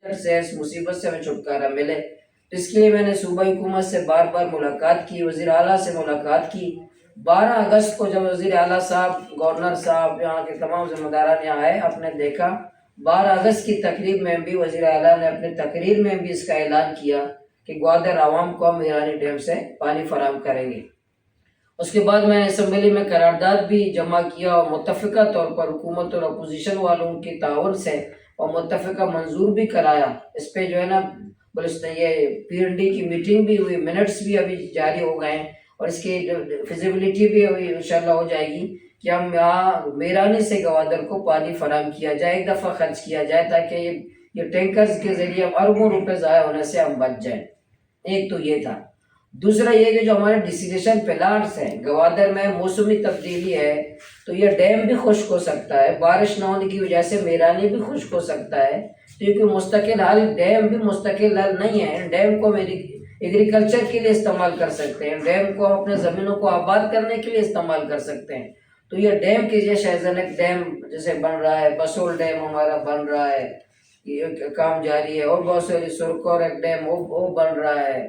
سے اس مصیبت سے ہمیں چھٹکارا ملے۔ اس کے لیے میں نے صوبائی حکومت سے بار بار ملاقات کی، وزیر اعلیٰ سے ملاقات کی۔ 12 اگست کو جب وزیر اعلیٰ صاحب، گورنر صاحب، یہاں کے تمام ذمہ داران یہاں آئے، آپ نے دیکھا 12 اگست کی تقریب میں بھی وزیر اعلیٰ نے اپنی تقریر میں بھی اس کا اعلان کیا کہ گوادر عوام کو ہم میرانی ڈیم سے پانی فراہم کریں گے۔ اس کے بعد میں نے اسمبلی میں قرارداد بھی جمع کیا اور متفقہ طور پر حکومت اور اپوزیشن والوں کی تعاون سے اور متفقہ منظور بھی کرایا۔ اس پہ جو ہے نا یہ PND کی میٹنگ بھی ہوئی، منٹس بھی ابھی جاری ہو گئے ہیں، اور اس کی فیزیبلٹی بھی انشاءاللہ ہو جائے گی کہ ہم یہاں میرانی سے گوادر کو پانی فراہم کیا جائے، ایک دفعہ خرچ کیا جائے، تاکہ یہ ٹینکرز کے ذریعے اربوں روپے ضائع ہونے سے ہم بچ جائیں۔ ایک تو یہ تھا۔ دوسرا یہ کہ جو ہمارے ڈیسیلیشن پلانٹس ہیں گوادر میں، موسمی تبدیلی ہے تو یہ ڈیم بھی خشک ہو سکتا ہے، بارش نہ ہونے کی وجہ سے میرانی بھی خشک ہو سکتا ہے، کیونکہ مستقل حل ڈیم بھی مستقل حل نہیں ہے۔ ڈیم کو ایگریکلچر کے لیے استعمال کر سکتے ہیں، ڈیم کو ہم اپنے زمینوں کو آباد کرنے کے لیے استعمال کر سکتے ہیں۔ تو یہ ڈیم کے جیسے شہزنک ڈیم جیسے بن رہا ہے، بسول ڈیم ہمارا بن رہا ہے، یہ کام جاری ہے، اور بہت ساری سرکور ایک ڈیم وہ بن رہا ہے،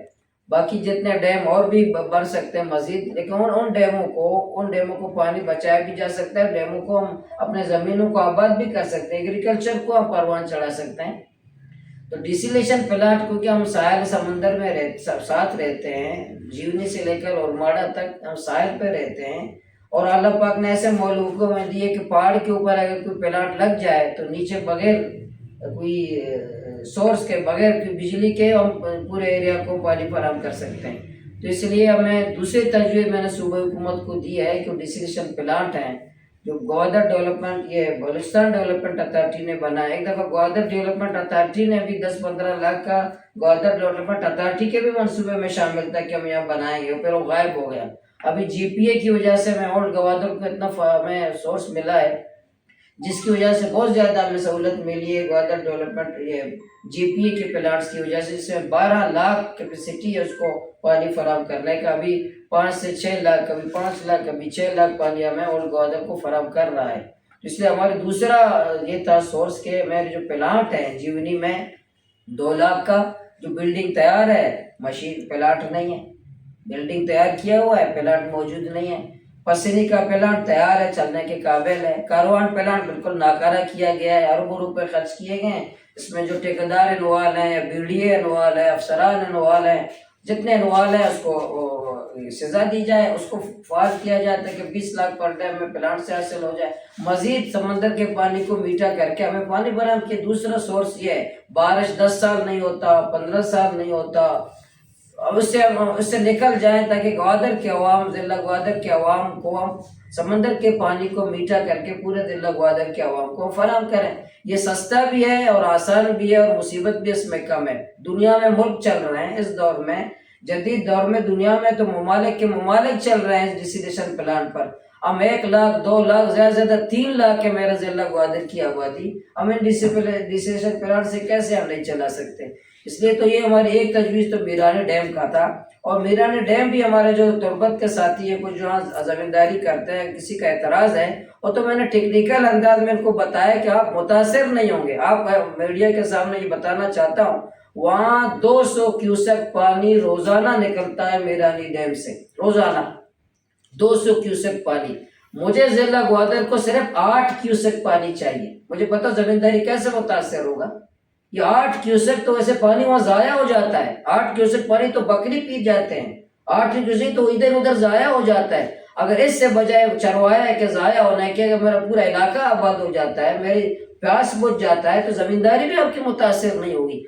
باقی جتنے ڈیم اور بھی بن سکتے ہیں مزید، لیکن ان ڈیموں کو پانی بچایا بھی جا سکتا ہے، ڈیموں کو ہم اپنے زمینوں کو آباد بھی کر سکتے ہیں، ایگریکلچر کو ہم پروان چڑھا سکتے ہیں۔ تو ڈیسیلیشن پلانٹ کیونکہ ہم ساحل سمندر میں ساتھ رہتے ہیں، جیونی سے لے کر اورماڑا تک ہم ساحل پہ رہتے ہیں، اور اللہ پاک نے ایسے مولوکوں میں دیے کہ پہاڑ کے اوپر اگر کوئی پلانٹ لگ جائے تو نیچے بغیر کوئی سورس کے، بغیر کوئی بجلی کے ہم پورے ایریا کو پانی فراہم کر سکتے ہیں۔ تو اس لیے ہمیں دوسری تجویز میں نے صوبائی حکومت کو دی ہے کہ ڈیسیلیشن پلانٹ ہیں جو گوادر ڈیولپمنٹ، یہ بلوچستان ڈیولپمنٹ اتھارٹی نے بنا ہے۔ ایک دفعہ گوادر ڈیولپمنٹ اتھارٹی نے بھی 10-15 لاکھ کا گوادر ڈیولپمنٹ اتھارٹی کے بھی منصوبے میں شامل تھا کہ ہم یہاں بنائیں گے، پھر وہ غائب ہو گیا۔ ابھی GPA کی وجہ سے میں اولڈ گوادر کو اتنا ہمیں سورس ملا ہے جس کی وجہ سے بہت زیادہ ہمیں سہولت ملی ہے گوادر ڈیولپمنٹ، یہ GPA کے پلانٹس کی وجہ سے، جس میں 12 لاکھ کیپیسٹی ہے اس کو پانی فراہم کرنے کا۔ ابھی 5 سے 6 لاکھ، کبھی 5 لاکھ، کبھی 6 لاکھ پانی ہمیں اولڈ گوادر کو فراہم کر رہا ہے۔ اس لیے ہمارے دوسرا یہ تھا سورس کہ میرے جو پلانٹ ہیں جیونی میں 2 لاکھ کا جو بلڈنگ تیار ہے، مشین پلانٹ نہیں ہے، بلڈنگ تیار کیا ہوا ہے، پلانٹ موجود نہیں ہے۔ پسینی کا پلانٹ تیار ہے، چلنے کے قابل ہے۔ کاروان پلانٹ بالکل ناکارہ کیا گیا ہے، اربوں روپے خرچ کیے گئے ہیں۔ اس میں جو ٹھیکیدار انوال ہیں، BDA انوال ہے، افسران انوال ہیں، جتنے انوال ہیں اس کو سزا دی جائے، اس کو فعال کیا جائے تاکہ 20 لاکھ پر ڈیم میں پلانٹ سے حاصل ہو جائے۔ مزید سمندر کے پانی کو میٹھا کر کے ہمیں پانی فراہم کیا۔ دوسرا سورس یہ ہے، بارش 10 سال نہیں ہوتا، 15 سال نہیں ہوتا، اب اس سے نکل جائیں تاکہ گوادر کے عوام، ضلع گوادر کے عوام کو ہم سمندر کے پانی کو میٹھا کر کے پورے ضلع گوادر کے عوام کو فراہم کریں۔ یہ سستا بھی ہے اور آسان بھی ہے اور مصیبت بھی اس میں کم ہے۔ دنیا میں ملک چل رہے ہیں اس دور میں، جدید دور میں دنیا میں تو ممالک کے ممالک چل رہے ہیں اس ڈیسیلیشن پلانٹ پر۔ ہم 1 لاکھ 2 لاکھ زیادہ سے زیادہ 3 لاکھ ہے میرا ضلع گوادر کی آبادی، ہم ان ڈیسیلیشن پلانٹ سے کیسے ہم نہیں چلا سکتے؟ اس لیے تو یہ ہماری ایک تجویز تو میرانی ڈیم کا تھا، اور میرانی ڈیم بھی ہمارے جو تربت کے ساتھی ہیں، کچھ جو زمینداری کرتے ہیں، کسی کا اعتراض ہے، اور تو میں نے ٹیکنیکل انداز میں ان کو بتایا کہ آپ متاثر نہیں ہوں گے۔ آپ میڈیا کے سامنے یہ بتانا چاہتا ہوں، وہاں 200 کیوسک پانی روزانہ نکلتا ہے میرانی ڈیم سے، روزانہ 200 کیوسک پانی۔ مجھے ضلع گوادر کو صرف 8 کیوسک پانی چاہیے۔ مجھے پتا زمینداری کیسے متاثر ہوگا؟ یہ 8 کیوسک تو ایسے پانی وہاں ضائع ہو جاتا ہے، 8 کیوسک پانی تو بکری پی جاتے ہیں، 8 کیوسک تو ادھر ادھر ضائع ہو جاتا ہے۔ اگر اس سے بجائے چروایا ہے کہ ضائع ہونے کے، اگر میرا پورا علاقہ آباد ہو جاتا ہے، میری پیاس بجھ جاتا ہے، تو زمینداری بھی آپ کی متاثر نہیں ہوگی۔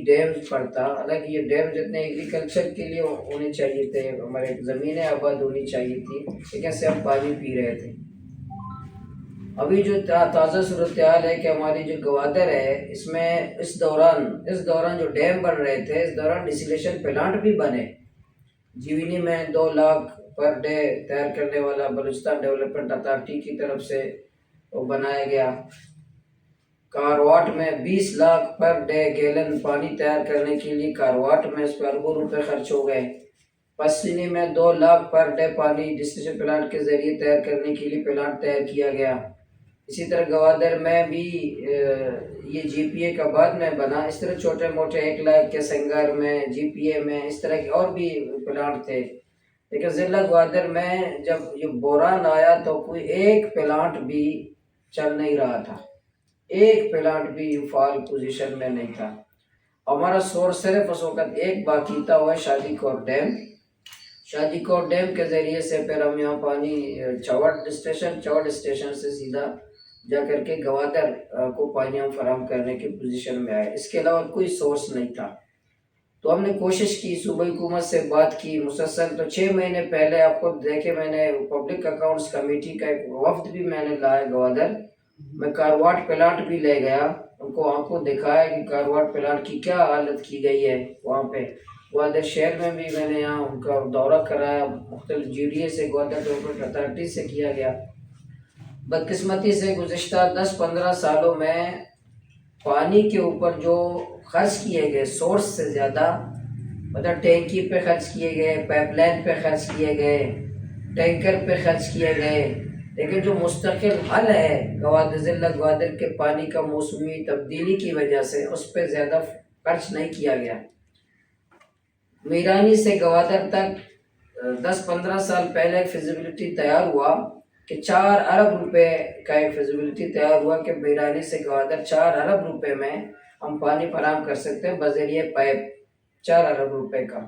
ڈیم پڑتا، حالانکہ یہ ڈیم جتنے ایگریکلچر کے لیے ہونے چاہیے تھے، ہمارے زمینیں آباد ہونی چاہیے تھی، لیکن سے ہم پانی پی رہے تھے۔ ابھی جو تازہ صورتحال ہے کہ ہماری جو گوادر ہے، اس میں اس دوران جو ڈیم بن رہے تھے، اس دوران ڈیسیلیشن پلانٹ بھی بنے۔ جیونی میں 2 لاکھ پر ڈے تیار کرنے والا بلوچستان ڈیولپمنٹ اتھارٹی کی طرف سے وہ بنایا گیا۔ کارواٹ میں 20 لاکھ پر ڈے گیلن پانی تیار کرنے کے لیے کارواٹ میں اس پر اربوں روپے خرچ ہو گئے۔ پسینی میں 2 لاکھ پر ڈے پانی ڈسٹریشن پلانٹ کے ذریعے تیار کرنے کے لیے پلانٹ تیار کیا گیا۔ اسی طرح گوادر میں بھی یہ جی پی اے کا بعد میں بنا، اس طرح چھوٹے موٹے 1 لاکھ کے سنگر میں، جی پی اے میں، اس طرح کے اور بھی پلانٹ تھے، لیکن ضلع گوادر میں جب یہ بحران آیا تو کوئی ایک پلانٹ بھی چل نہیں رہا تھا، ایک پلانٹ بھی فعال پوزیشن میں نہیں تھا۔ ہمارا سورس صرف اس وقت ایک باقی تھا، وہ شادی کوٹ ڈیم۔ شادی کوٹ ڈیم کے ذریعے سے پھر ہم یہاں پانی چوٹ اسٹیشن سے سیدھا جا کر کے گوادر کو پانی ہم فراہم کرنے کی پوزیشن میں آئے، اس کے علاوہ کوئی سورس نہیں تھا۔ تو ہم نے کوشش کی، صوبائی حکومت سے بات کی مسلسل، تو 6 مہینے پہلے آپ کو دیکھے میں نے پبلک اکاؤنٹس کمیٹی کا ایک وفد بھی میں نے لایا گوادر میں، کارواٹ پلانٹ بھی لے گیا، ان کو آنکھوں دکھایا کہ کارواٹ پلانٹ کی کیا حالت کی گئی ہے وہاں پہ۔ گوادر شہر میں بھی میں نے یہاں ان کا دورہ کرایا، مختلف جی ڈی اے سے، گوادر ڈیولپمنٹ اتھارٹی سے کیا گیا۔ بدقسمتی سے گزشتہ 10-15 سالوں میں پانی کے اوپر جو خرچ کیے گئے سورس سے زیادہ، مطلب ٹینکی پہ خرچ کیے گئے، پائپ لائن پہ خرچ کیے گئے، ٹینکر پہ خرچ کیے گئے، لیکن جو مستقل حل ہے گوادر ضلع گوادر کے پانی کا موسمی تبدیلی کی وجہ سے، اس پہ زیادہ خرچ نہیں کیا گیا۔ میرانی سے گوادر تک 10-15 سال پہلے فیزیبلٹی تیار ہوا کہ 4 ارب روپے کا ایک فیزیبلٹی تیار ہوا کہ میرانی سے گوادر 4 ارب روپے میں ہم پانی فراہم کر سکتے ہیں بذریعہ پائپ، 4 ارب روپے کا۔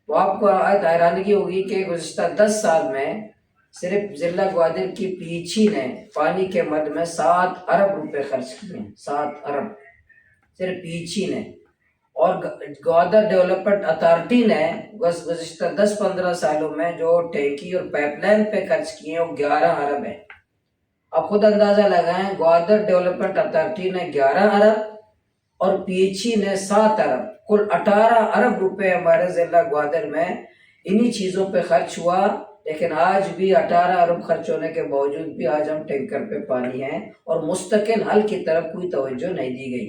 تو آپ کو حیرانگی ہوگی کہ گزشتہ 10 سال میں صرف ضلع گوادر کی پیچھی نے پانی کے مد میں 7 ارب روپے خرچ کیے ہیں، 7 ارب صرف پیچھی نے، اور گوادر ڈیولپمنٹ اتھارٹی نے گزشتہ 10-15 سالوں میں جو ٹینکی اور پائپ لائن پہ خرچ کیے ہیں وہ 11 ارب ہے۔ اب خود اندازہ لگائیں، گوادر ڈیولپمنٹ اتھارٹی نے 11 ارب اور پی ایچ ای نے 7 ارب، کل 18 ارب روپے ہمارے ضلع گوادر میں انہی چیزوں پہ خرچ ہوا۔ لیکن آج بھی 18 ارب خرچ ہونے کے باوجود بھی آج ہم ٹینکر پہ پانی ہیں اور مستقل حل کی طرف کوئی توجہ نہیں دی گئی۔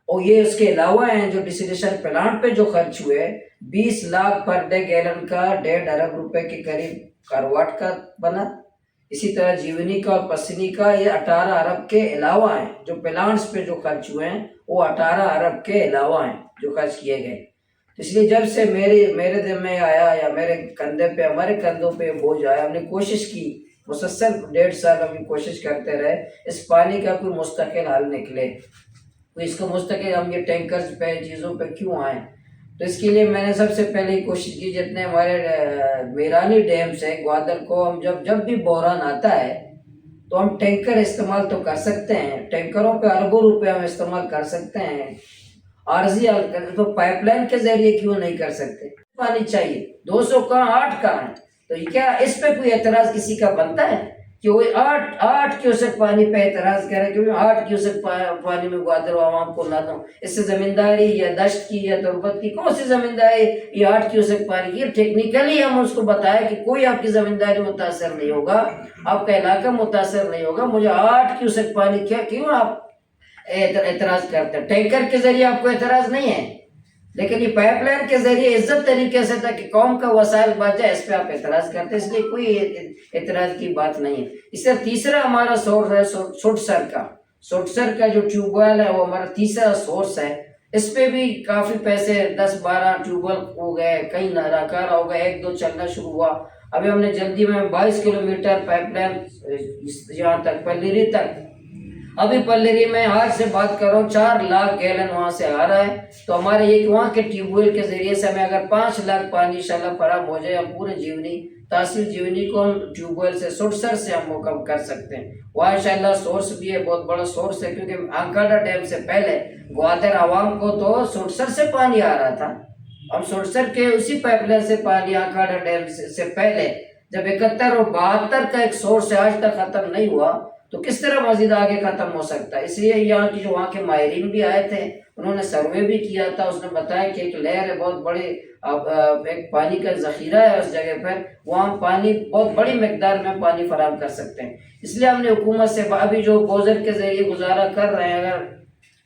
اور یہ اس کے علاوہ ہیں جو ڈسلیشن پلانٹ پہ جو خرچ ہوئے، 20 لاکھ پر ڈے گیلن کا 1.5 ارب روپے کے قریب کارواٹ کا بنا، اسی طرح جیونی کا اور پسنی کا، یہ 18 ارب کے علاوہ ہیں، جو پلانٹس پہ جو خرچ ہوئے ہیں وہ 18 ارب کے علاوہ ہیں جو خرچ کیے گئے۔ اس لیے جب سے میرے دل میں آیا یا میرے کندھے پہ، ہمارے کندھوں پہ بوجھ آیا، ہم نے کوشش کی، مسلسل 1.5 سال ہم کوشش کرتے رہے اس پانی کا کوئی مستقل حل نکلے، تو اس کو مستقل ہم یہ ٹینکرز پہ چیزوں پہ کیوں آئیں۔ تو اس کے لیے میں نے سب سے پہلے کوشش کی، جتنے ہمارے میرانی ڈیم سے گوادر کو ہم جب بھی بحران آتا ہے تو ہم ٹینکر استعمال تو کر سکتے ہیں، ٹینکروں پہ اربوں روپے ہم استعمال کر سکتے ہیں، عارضی حل کریں تو پائپ لائن کے ذریعے کیوں نہیں کر سکتے؟ پانی چاہیے، 200 کہاں 8 کہاں ہے، تو کیا اس پہ کوئی اعتراض کسی کا بنتا ہے کہ وہ 8 کیوسک پانی پہ اعتراض کرے کہ 8 کیوسک پانی میں گوادر عوام کو نہ دوں؟ اس سے زمینداری یا دشت کی یا تربت کی کون سی زمینداری یہ 8 کیوسک پانی کی؟ ٹیکنیکلی ہم اس کو بتائیں کہ کوئی آپ کی زمینداری متاثر نہیں ہوگا، آپ کا علاقہ متاثر نہیں ہوگا، مجھے 8 کیوسک پانی کیوں آپ اعتراض کرتے ہیں؟ ٹینکر کے ذریعے آپ کو اعتراض نہیں ہے، لیکن یہ پائپ لائن کے ذریعے عزت طریقے سے تھا کہ قوم کا وسائل بچ جائے، اس پہ آپ اعتراض کرتے ہیں، اس لیے کوئی اعتراض کی بات نہیں ہے۔ اس سے تیسرا ہمارا سورس ہے سوٹسر کا جو ٹیوب ویل ہے، وہ ہمارا تیسرا سورس ہے۔ اس پہ بھی کافی پیسے، 10-12 ٹیوب ویل ہو گئے، کئی ناکارہ ہو گئے، 1-2 چلنا شروع ہوا۔ ابھی ہم نے جلدی میں 22 کلومیٹر پائپ لائن یہاں تک پلیری تک، ابھی پلیری میں آج سے بات کر رہا ہوں 4 لاکھ گیلن وہاں سے آ رہا ہے، تو ہمارے ایک وہاں کے ٹیوب ویل کے ذریعے سے ہمیں اگر 5 لاکھ پانی انشاءاللہ فراہم ہو جائے، ہم پورے تحصیل جیونی کو ٹیوب ویل سے سوٹسر سے ہم مکمل کر سکتے ہیں۔ وہاں انشاءاللہ سورس بھی ہے، بہت بڑا سورس ہے، کیونکہ آنکاڈا ڈیم سے پہلے گوادر عوام کو تو سوٹسر سے پانی آ رہا تھا، ہم سوٹسر کے اسی پائپ لائن سے پانی آنکاڈا ڈیم سے پہلے جب 71 اور 72 کا ایک سورس آج تک ختم نہیں ہوا تو کس طرح مزید آگے ختم ہو سکتا ہے؟ اس لیے یہاں کی جو وہاں کے ماہرین بھی آئے تھے، انہوں نے سروے بھی کیا تھا، اس نے بتایا کہ ایک لہر ہے بہت بڑی، ایک پانی کا ذخیرہ ہے اس جگہ پر، وہاں پانی بہت بڑی مقدار میں پانی فراہم کر سکتے ہیں۔ اس لیے ہم نے حکومت سے ابھی جو بوزر کے ذریعے گزارا کر رہے ہیں، اگر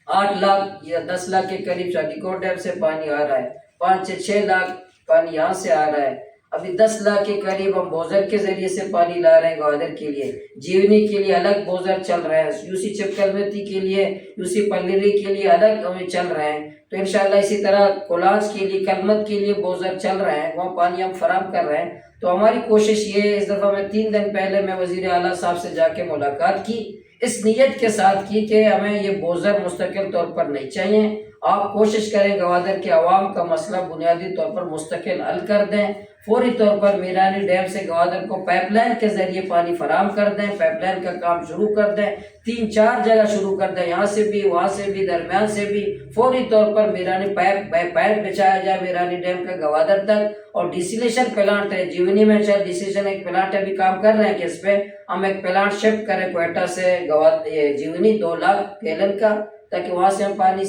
8 لاکھ یا 10 لاکھ کے قریب شادی کوٹ ڈیم سے پانی آ رہا ہے، 5-6 لاکھ پانی یہاں سے آ رہا ہے، ابھی 10 لاکھ کے قریب ہم بوزر کے ذریعے سے پانی لا رہے ہیں گوادر کے لیے، جیونی کے لیے الگ بوزر چل رہے ہیں، یوسی چپکلمتی کے لیے، یوسی پلیری کے لیے الگ ہمیں چل رہے ہیں، تو انشاءاللہ اسی طرح کولاس کے لیے، کلمت کے لیے بوزر چل رہے ہیں، وہاں پانی ہم فراہم کر رہے ہیں۔ تو ہماری کوشش یہ ہے، اس دفعہ میں 3 دن پہلے میں وزیر اعلیٰ صاحب سے جا کے ملاقات کی، اس نیت کے ساتھ کی کہ ہمیں یہ بوزر مستقل طور پر نہیں چاہیے، آپ کوشش کریں گوادر کے عوام کا مسئلہ بنیادی طور پر مستقل حل کر دیں، فوری طور پر میرانی ڈیم سے گوادر کو پائپ لائن کے ذریعے پانی فراہم کر دیں، پائپ لائن کا کام شروع کر دیں، 3-4 جگہ شروع کر دیں، یہاں سے بھی، وہاں سے بھی، درمیان سے بھی، فوری طور پر میرانی پائپ بچایا جائے میرانی ڈیم کا گوادر تک۔ اور ڈیسیلیشن پلانٹ ہے جیونی میں، شاید ڈیسیلیشن ایک پلانٹ ابھی کام کر رہے ہیں کہ اس پہ ہم ایک پلانٹ شفٹ کریں کوئٹہ سے جیونی 2 لاکھ گیلن کا، تاکہ وہاں سے ہم پانی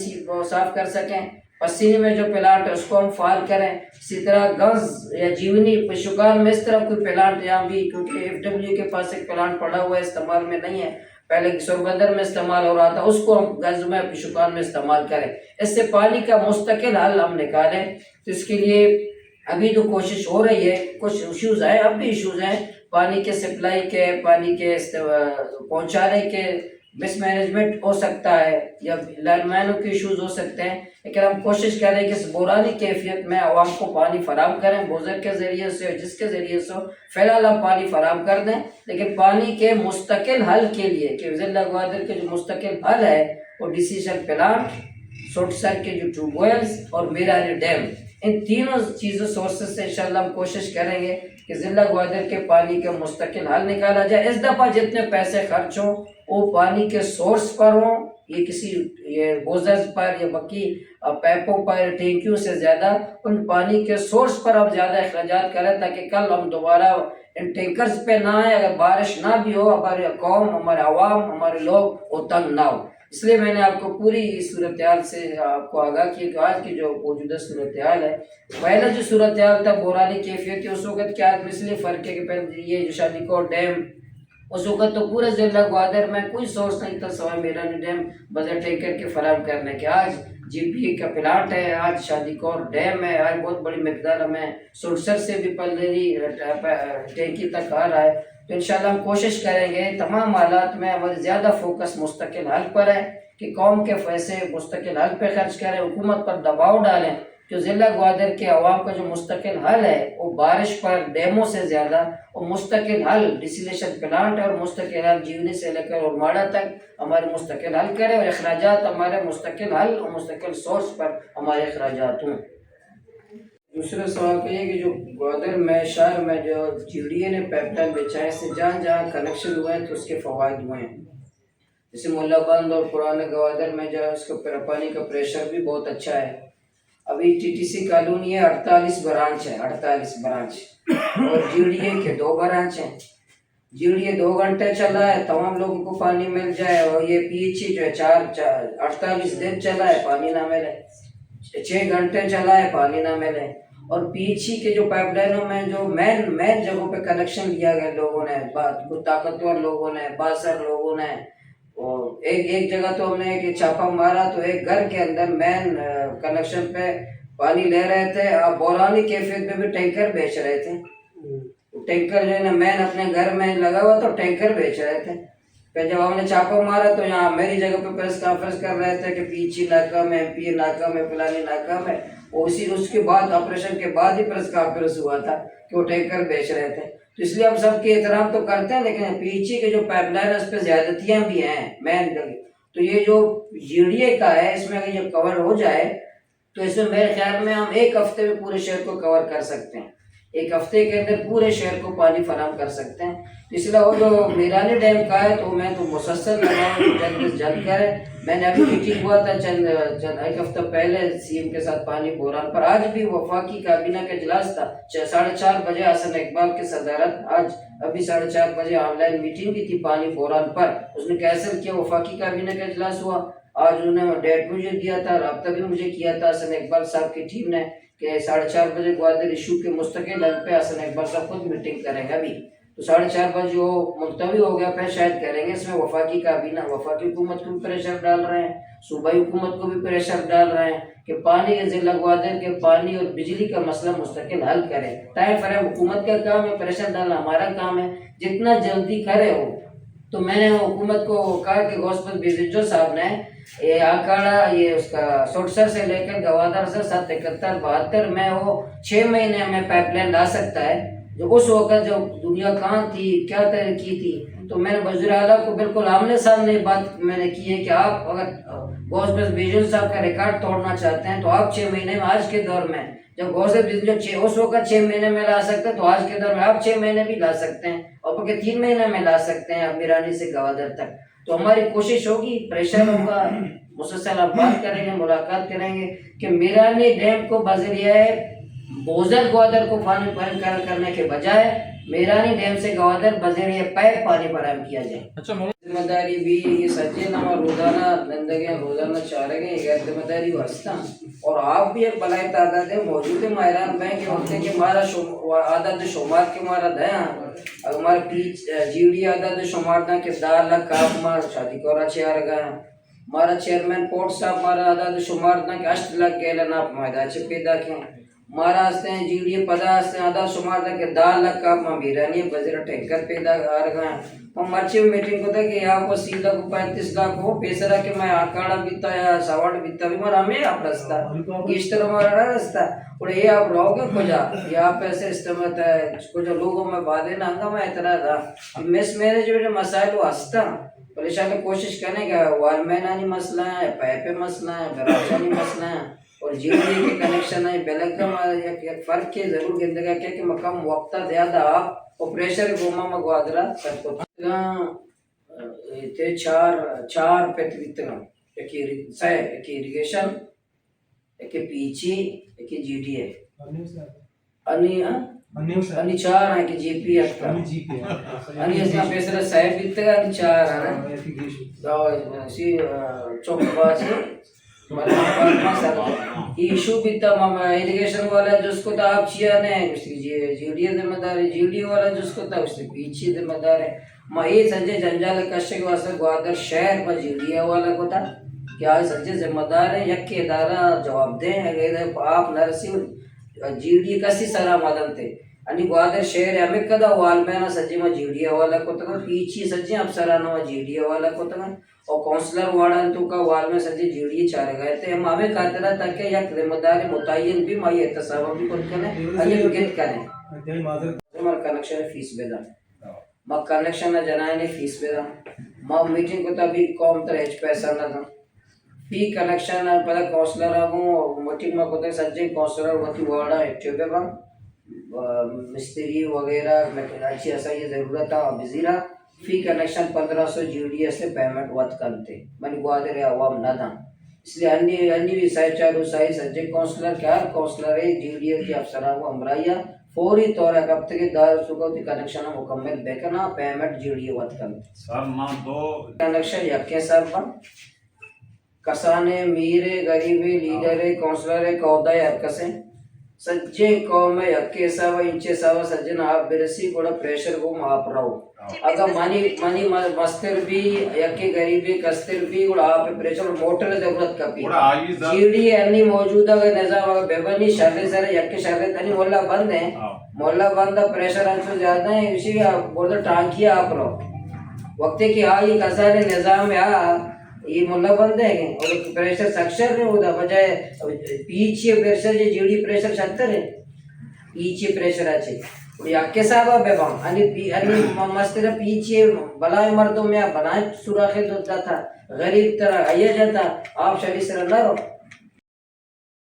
صاف کر سکیں۔ پسینی میں جو پلانٹ ہے اس کو ہم فعال کریں، اسی طرح گنز یا جیونی پشوکار میں اس طرح کوئی پلانٹ یہاں بھی، کیونکہ ایف ڈبلیو کے پاس ایک پلانٹ پڑا ہوا ہے، استعمال میں نہیں ہے، پہلے سوربندر میں استعمال ہو رہا تھا، اس کو ہم گنز میں پشوکار میں استعمال کریں، اس سے پانی کا مستقل حل ہم نکالیں۔ تو اس کے لیے ابھی تو کوشش ہو رہی ہے، کچھ ایشوز ہیں، اب بھی ایشوز ہیں، پانی کے سپلائی کے، پانی کے پہنچانے کے مس مینجمنٹ ہو سکتا ہے، یا لائن مینوں کے ایشوز ہو سکتے ہیں، لیکن ہم کوشش کریں کہ اس بحرانی کیفیت میں عوام کو پانی فراہم کریں، بوزر کے ذریعے سے، جس کے ذریعے سے فی الحال ہم پانی فراہم کر دیں، لیکن پانی کے مستقل حل کے لیے کہ ضلع گوادر کے جو مستقل حل ہے وہ ڈیسیشن پلانٹ، سوٹ سر کے جو ٹیوب ویلز اور میرانی ڈیم، ان تینوں چیزوں سورسز سے انشاءاللہ ہم کوشش کریں گے کہ ضلع گوادر کے پانی کا مستقل حل نکالا جائے۔ اس دفعہ جتنے پیسے خرچ ہوں وہ پانی کے سورس پر ہوں، یہ کسی بوزرز پر یا باقی پیپوں پر، ٹینکیوں سے زیادہ ان پانی کے سورس پر اب زیادہ اخراجات کریں، تاکہ کل ہم دوبارہ ان ٹینکرز پہ نہ آئیں، اگر بارش نہ بھی ہو ہمارے قوم، ہمارے عوام، ہمارے لوگ وہ تنگ نہ ہو۔ اس لیے میں نے آپ کو پوری صورتحال سے آپ کو آگاہ کیا کہ آج کی جو موجودہ صورتحال ہے، پہلے جو صورتحال تھا بحرانی کیفیت تھی، اس وقت کیا اس لیے فرق ہے کہ پہلے یہ جو شادی کوٹ ڈیم، اس وقت تو پورے ضلع گوادر میں کوئی سورس نہیں تھا سوائے میرانی ڈیم بغیر ٹینکر کے فراہم کرنے کے۔ آج جی پی کا پلانٹ ہے، آج شادی کور ڈیم ہے، آج بہت بڑی مقدار ہمیں سرسر سے بھی پلری ٹینکی تک آ رہا ہے۔ تو انشاءاللہ ہم کوشش کریں گے تمام حالات میں ہمارے زیادہ فوکس مستقل حل پر ہے کہ قوم کے پیسے مستقل حل پہ خرچ کریں، حکومت پر دباؤ ڈالیں جو ضلع گوادر کے عوام کا جو مستقل حل ہے وہ بارش پر ڈیموں سے زیادہ، وہ مستقل حل ڈیسیلیشن پلانٹ اور مستقل حل جیونی سے لے کر اورماڑا تک ہمارے مستقل حل کرے، اور اخراجات ہمارے مستقل حل اور مستقل سورس پر ہمارے اخراجات ہوں۔ دوسرا سوال تو یہ کہ جو گوادر میں شہر میں جو جی ڈی اے نے پائپ لائن بچھائے، اس سے جہاں جہاں کنیکشن ہوئے ہیں تو اس کے فوائد ہوئے ہیں، جیسے ملا بند اور پرانے گوادر میں جو ہے اس کا پانی کا پریشر بھی بہت اچھا ہے۔ ابھی ٹی ٹی سی کالونی ہے، 48 برانچ ہے، 48 برانچ، اور جی ڈی اے کے 2 برانچ ہیں۔ جی ڈی اے 2 گھنٹے چلا ہے تمام لوگوں کو پانی مل جائے، اور یہ پی ایچ ای جو ہے 48 دن چلا ہے پانی نہ ملے، 6 گھنٹے چلا ہے پانی نہ ملے۔ اور پی ایچ ای کے جو پائپ لائنوں میں جو مین جگہوں پہ کنیکشن لیا گیا لوگوں نے، کچھ طاقتور لوگوں نے، باثر لوگوں نے، اور ایک جگہ تو ہم نے ایک چھاپا مارا تو ایک گھر کے اندر مین کنیکشن پہ پانی لے رہے تھے، آپ بحرانی کیفیت میں بھی ٹینکر بیچ رہے تھے، ٹینکر جو ہے نا مین اپنے گھر میں لگا ہوا تو ٹینکر بیچ رہے تھے۔ پھر جب ہم نے چھاپا مارا تو یہاں میری جگہ پہ پریس کانفرنس کر رہے تھے کہ پی ایچ ای ناکام ہے، پی اے ناکام ہے، فلانی ناکام ہے، اس کے بعد آپریشن کے بعد ہی پریس کانفرنس ہوا تھا کہ وہ ٹینکر بیچ رہے تھے۔ تو اس لیے ہم سب کے احترام تو کرتے ہیں، لیکن پی ایچ ای کے جو پائپ لائن ہے اس پہ زیادتیاں بھی ہیں مین۔ تو یہ جو جی ڈی اے کا ہے اس میں اگر یہ کور ہو جائے تو اس میں میرے خیال میں ہم 1 ہفتے میں پورے شہر کو کور کر سکتے ہیں، 1 ہفتے کے اندر پورے شہر کو پانی فراہم کر سکتے ہیں۔ اس لیے وہ جو میرانی ڈیم کا ہے تو میں تو مسلسل لگاؤں جلد سے جلد کرے۔ میں نے ابھی میٹنگ ہوا تھا چند 1 ہفتہ پہلے سی ایم کے ساتھ پانی بحران پر، آج بھی وفاقی کابینہ کا اجلاس تھا 4:30 بجے حسن اقبال کی صدارت، آج ابھی 4:30 بجے آن لائن میٹنگ بھی تھی پانی بحران پر، اس نے کینسل کیا، وفاقی کابینہ کا اجلاس ہوا۔ آج انہوں نے ڈیٹ مجھے دیا تھا، رابطہ بھی مجھے کیا تھا حسن اقبال صاحب کی ٹیم نے کہ 4:30 بجے گوادر ایشو کے مستقل حل پہ حسن اقبال صاحب خود میٹنگ کریں گے ابھی، تو 4:30 بجے وہ ملتوی ہو گیا، پھر شاید کریں گے۔ اس میں وفاقی کابینہ، وفاقی حکومت کو پریشر ڈال رہے ہیں، صوبائی حکومت کو بھی پریشر ڈال رہے ہیں کہ پانی کے ضلع گوادر کے پانی اور بجلی کا مسئلہ مستقل حل کرے. ٹائم فریم حکومت کا کام ہے, پریشر ڈالنا ہمارا کام ہے, جتنا جلدی کرے ہو. تو میں نے حکومت کو کہا کہ گوسپت بیزیجو صاحب نے یہ آکاڑا یہ اس کا سوٹسر سے لے کر گوادر سے 771-72 میں وہ 6 مہینے میں پائپ لائن لا سکتا ہے. جو اس وقت جو دنیا کہاں تھی, کیا ترقی تھی. تو میں نے وزیر اعلیٰ کو بالکل آمنے سامنے بات میں نے کی ہے کہ آپ اگر گوسپت بیزیجو صاحب کا ریکارڈ توڑنا چاہتے ہیں تو آپ 6 مہینے میں, آج کے دور میں جب گوسپت بیزیجو اس وقت 6 مہینے میں لا سکتے ہیں تو آج کے دور میں آپ 6 مہینے بھی لا سکتے ہیں, اور پھر 3 مہینے میں لا سکتے ہیں میرانی سے گوادر تک. تو ہماری کوشش ہوگی, پریشر ہوگا, مسلسل آپ بات کریں گے, ملاقات کریں گے کہ میرانی ڈیم کو بذریعہ بوزل گوادر کو پانی فراہم کرنے کے بجائے میرانی ڈیم سے گوادر بذریعہ پائپ پانی فراہم کیا جائے. ذمہ داری بھی یہ سچے نام روزانہ زندگیاں روزانہ چاہ رہے ہیں, غیر ذمہ داری واسطہ. اور آپ بھی ایک بلائی تعداد ہے موجود ہے ماہران بینک ہوتے کہ ہمارا عدد شمار کے ہمارا دیا ہمارا پیچ جیوڑی عدد شمار دا کہ 10 لاکھ آپ ہمارا شادی کو رچے آ رہا ہے. ہمارا چیئرمین پورٹ صاحب ہمارا عدد شمار دا کہ 8 لاکھ گیلن آپ معاہدہ چے پیدا کیں. ہمارا ہستے ہیں جیوڑی پدا ہستے ہیں عدد شمار دا کہ 10 لاکھ آپ بیرانی بزیر ٹینکر پیدا آ رہا ہے. ہم مرچی میٹنگ کو تھا کہ یہاں کو 30 لاکھ 35 لاکھ ہو پیسرا کہ میں آکاڑا بیتا یا سواڑ بیتا بھی مارا ہمیں آپ رستا کشتر ہمارا رستا. اور یہ آپ رہو گے کجا یہ آپ ایسے استعمال ہے کچھ لوگوں میں بادے نہ ہنگا میں اتنا تھا مس مینجمنٹ مسائل وہ ہستا پریشان کوشش کرنے کا والمینانی مسئلہ ہے, پیپے مسئلہ ہے, براچانی مسئلہ ہے, اور جیوڑی کے کنیکشن ہے. بیلکم ایک فرق کے ضرور گندگا کیا کہ مقام وقتہ زیادہ آپ اور پریشر گوما میں گوادرہ سب کو تے چار پیتویتگاں ایک ایریگیشن ایک پیچی ایک جی ڈی ہے انی 4 ہیں کہ جی پی ایف کا انی اس میں پیسر صاحب بیتگا انی 4 ہیں سی چوک باسی ایشو بیتا ماما ایریگیشن والا جس کو تا آپ چیا نے جی ڈی ذمہ دار ہے, جی ڈی والا جس کو تا اس سے پیچھے ذمہ دار ہے. میں یہ سجے جنجال کشے کے واسطے گوادر شہر میں جی ڈی والا کو تھا کیا سجے ذمہ دار ہے یک ادارہ جواب دیں اگر آپ نرسی جی ڈی کسی سارا مدن تھے انی گوادر شہر ہمیں کدا والمینا سجے میں جی ڈی والا کو تھا پیچھے سجے افسرانہ جی ڈی والا کو تھا اور کونسلر واڑا تو کا وال میں سجے جی ڈی چارے گئے تھے. ہم ہمیں خاطرہ تاکہ یک ذمہ دار متعین بھی مائی احتساب بھی کن کریں انہیں گت کریں ہمارا کنیکشن فیس بیدا ماں کنیکشن نہ جنائیں نے فیس بیدا ماں میٹنگ کو تبھی قوم تر ایچ پیسہ نہ تھا فی کنیکشن پہلے کونسلر ہوں میٹنگ میں کوتے سجے کونسلر وقتی واڑا ایکٹیو پہ بھا مستری وغیرہ اچھی ایسا یہ ضرورت تھا بزیرہ فی کنیکشن 1500 جی ڈی ایس سے پیمنٹ وقت کرتے منی گوادر عوام نہ تھا. اس لیے انی بھی سائی چارو سائی سجے کونسلر کیا کونسلر ہے جی ڈی ایس کی افسران کو امرائیہ فوری طور ہے کب تک دار سکوتی کنیکشن مکمل بیکنا پیمنٹ جی ڈی وقت کرتے سر نا دو کنیکشن یکے سر پر کسانے میرے غریبی لیڈر کونسلر کودہ یکسے سجے قوم میں یکے سوا انچے سوا سجن آپ برسی بڑا پریشر کو آپ رہو اگر منی مستر بھی یکے غریبی کستر بھی بڑا آپ پریشر موٹر ضرورت کا پی جی ڈی اینی موجود اگر نظام اگر بیبنی شرط سر یکے شرط تنی مولا بند ہیں مولا بند پریشر انسو زیادہ ہیں اسی بولتا ٹانکی آپ رہو وقتی کی آئی کسانے نظام ہے یہ مولا بند ہے اور پریشر سکشر نہیں ہوتا بجائے پیچھے پریشر جی ڈی پریشر 76 ہے پیچھے پریشر اچھے یکے صاحبہ بے بام انی مستر پیچھے بلائے مردوں میں بنائے سوراخی دوتا تھا غریب طرح آئیے جاتا آپ شریف سر نہ رو